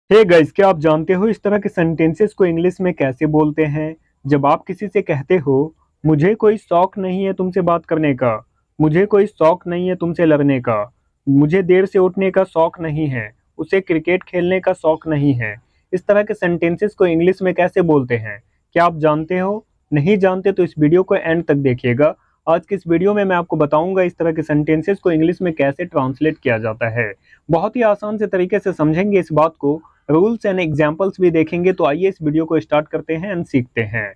Hey guys, क्या आप जानते हो इस तरह के सेंटेंसेस को इंग्लिश में कैसे बोलते हैं? जब आप किसी से कहते हो, मुझे कोई शौक नहीं है तुमसे बात करने का, मुझे कोई शौक नहीं है तुमसे लड़ने का, मुझे देर से उठने का शौक नहीं है, उसे क्रिकेट खेलने का शौक नहीं है। इस तरह के सेंटेंसेस को इंग्लिश में कैसे बोलते हैं? क्या आप जानते हो? नहीं जानते तो इस वीडियो को एंड तक देखिएगा। आज की इस वीडियो में मैं आपको बताऊंगा इस तरह के सेंटेंसेस को इंग्लिश में कैसे ट्रांसलेट किया जाता है। बहुत ही आसान से तरीके से समझेंगे इस बात को, रूल्स एंड एग्जाम्पल्स भी देखेंगे। तो आइए इस वीडियो को स्टार्ट करते हैं एंड सीखते हैं।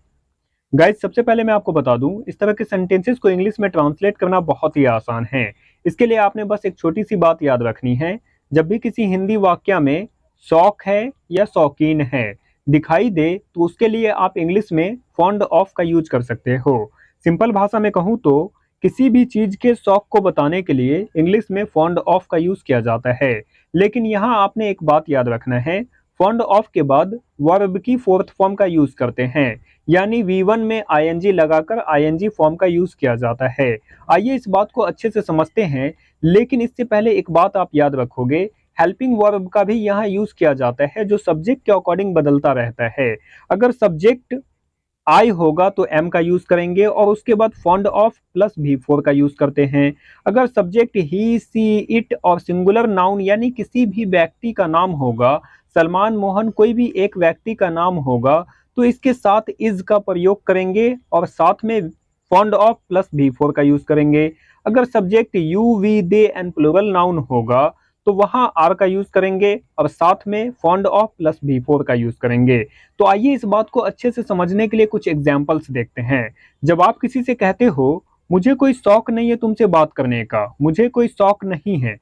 गाइस, सबसे पहले मैं आपको बता दूं, इस तरह के सेंटेंसेस को इंग्लिश में ट्रांसलेट करना बहुत ही आसान है। इसके लिए आपने बस एक छोटी सी बात याद रखनी है। जब भी किसी हिंदी वाक्य में शौक है या शौकीन है दिखाई दे तो उसके लिए आप इंग्लिश में फॉन्ड ऑफ का यूज कर सकते हो। सिंपल भाषा में कहूँ तो किसी भी चीज के शौक को बताने के लिए इंग्लिश में फॉन्ड ऑफ का यूज किया जाता है। लेकिन यहाँ आपने एक बात याद रखना है, फॉन्ड ऑफ के बाद वर्ब की फोर्थ फॉर्म का यूज करते हैं, यानी V1 में आईएनजी लगाकर आईएनजी फॉर्म का यूज किया जाता है। आइए इस बात को अच्छे से समझते हैं, लेकिन इससे पहले एक बात आप याद रखोगे, हेल्पिंग वर्ब का भी यहाँ यूज किया जाता है जो सब्जेक्ट के अकॉर्डिंग बदलता रहता है। अगर सब्जेक्ट आई होगा तो एम का यूज करेंगे और उसके बाद फॉन्ड ऑफ प्लस V4 का यूज करते हैं। अगर सब्जेक्ट ही, सी, इट और सिंगुलर नाउन यानी किसी भी व्यक्ति का नाम होगा, सलमान, मोहन, कोई भी एक व्यक्ति का नाम होगा, तो इसके साथ इज का प्रयोग करेंगे और साथ में फॉन्ड ऑफ प्लस V4 का यूज करेंगे। अगर subject you, we, they and plural noun होगा तो वहां आर का यूज करेंगे और साथ में फॉन्ड ऑफ प्लस V4 का यूज करेंगे। तो आइए इस बात को अच्छे से समझने के लिए कुछ एग्जाम्पल्स देखते हैं। जब आप किसी से कहते हो, मुझे कोई शौक नहीं है तुमसे बात करने का, मुझे कोई शौक नहीं है,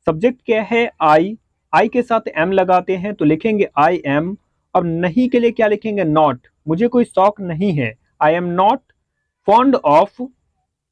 सब्जेक्ट क्या है? आई के साथ एम लगाते हैं तो लिखेंगे आई एम, और नहीं के लिए क्या लिखेंगे? नॉट। मुझे कोई शौक नहीं है, I am not fond of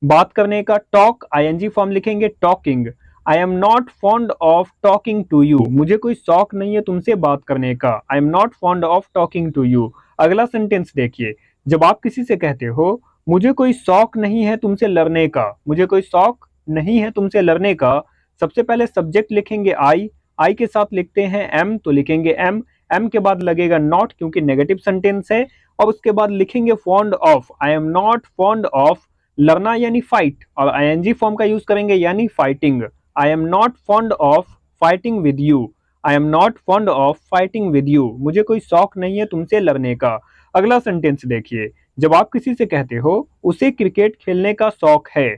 बात करने का, टॉक आईएनजी फॉर्म लिखेंगे talking, I am not fond of talking to you, मुझे कोई शौक नहीं है तुमसे बात करने का, I am not fond of talking to you. अगला सेंटेंस देखिए, जब आप किसी से कहते हो, मुझे कोई शौक नहीं है तुमसे लड़ने का, मुझे कोई शौक नहीं है तुमसे लड़ने का, सबसे पहले सब्जेक्ट लिखेंगे आई के साथ लिखते हैं एम तो लिखेंगे एम, एम के बाद लगेगा नॉट क्योंकि नेगेटिव सेंटेंस है, और उसके बाद लिखेंगे fond of, I am not fond of लड़ना यानी फाइट, और आईएनजी फॉर्म का यूज करेंगे यानी fighting, I am not fond of fighting with you, I am not fond of fighting with you, मुझे कोई शौक नहीं है तुमसे लड़ने का। अगला सेंटेंस देखिए, जब आप किसी से कहते हो उसे क्रिकेट खेलने का शौक है,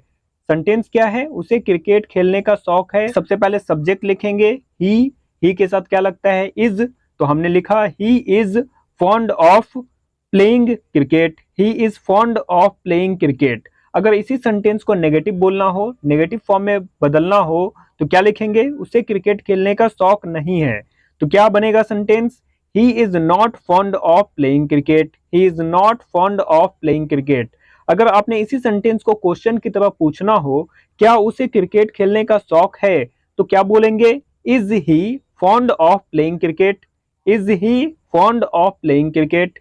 सेंटेंस क्या है? उसे क्रिकेट खेलने का शौक है। सबसे पहले सब्जेक्ट लिखेंगे ही के साथ क्या लगता है? इज, तो हमने लिखा he is fond of playing cricket, he is fond of playing cricket. अगर इसी सेंटेंस को नेगेटिव बोलना हो, नेगेटिव फॉर्म में बदलना हो तो क्या लिखेंगे? उसे क्रिकेट खेलने का शौक नहीं है, तो क्या बनेगा sentence? He is not fond of playing cricket, he is not fond of playing cricket. अगर आपने इसी सेंटेंस को क्वेश्चन की तरह पूछना हो, क्या उसे क्रिकेट खेलने का शौक है, तो क्या बोलेंगे? Is he fond of playing cricket, is he fond of playing cricket.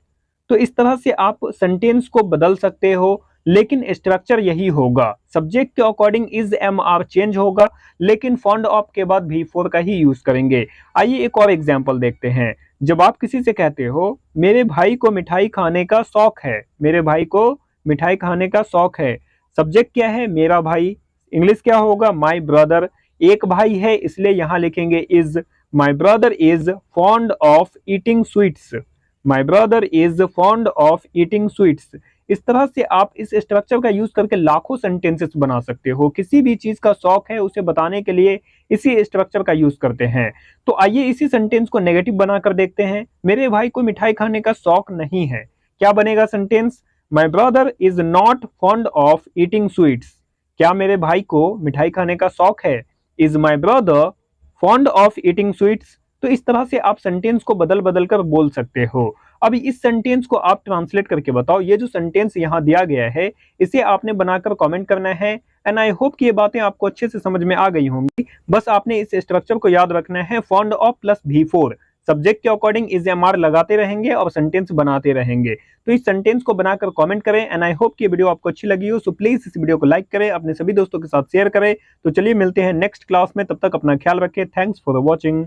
तो इस तरह से आप सेंटेंस को बदल सकते हो, लेकिन स्ट्रक्चर यही होगा, सब्जेक्ट के according is am are change होगा, लेकिन फॉन्ड ऑफ के बाद V4 का ही यूज करेंगे। आइए एक और एग्जांपल देखते हैं। जब आप किसी से कहते हो, मेरे भाई को मिठाई खाने का शौक है, मेरे भाई को मिठाई खाने का शौक है, सब्जेक्ट क्या है? मेरा भाई, इंग्लिश क्या होगा? My brother. एक भाई है इसलिए यहां लिखेंगे is, my brother is fond of eating sweets, my brother is fond of eating sweets. इस तरह से आप इस स्ट्रक्चर का यूज करके लाखों सेंटेंसेस बना सकते हो। किसी भी चीज का शौक है उसे बताने के लिए इसी स्ट्रक्चर का यूज करते हैं। तो आइए इसी सेंटेंस को नेगेटिव बनाकर देखते हैं। मेरे भाई को मिठाई खाने का शौक नहीं है, क्या बनेगा sentence? My brother is not fond of eating sweets. क्या मेरे भाई को मिठाई खाने का शौक है? Is my brother fond of eating sweets. तो इस तरह से आप सेंटेंस को बदल बदल कर बोल सकते हो। अभी इस सेंटेंस को आप ट्रांसलेट करके बताओ। ये जो सेंटेंस यहाँ दिया गया है इसे आपने बनाकर कमेंट करना है। एंड आई होप कि ये बातें आपको अच्छे से समझ में आ गई होंगी। बस आपने इस स्ट्रक्चर को याद रखना है, fond of plus V4, subject के अकॉर्डिंग इज एम आर लगाते रहेंगे और सेंटेंस बनाते रहेंगे। तो इस सेंटेंस को बनाकर कमेंट करें। एंड आई होप कि वीडियो आपको अच्छी लगी हो, सो प्लीज इस वीडियो को लाइक करें, अपने सभी दोस्तों के साथ शेयर करें। तो चलिए मिलते हैं नेक्स्ट क्लास में, तब तक अपना ख्याल रखें। Thanks for watching.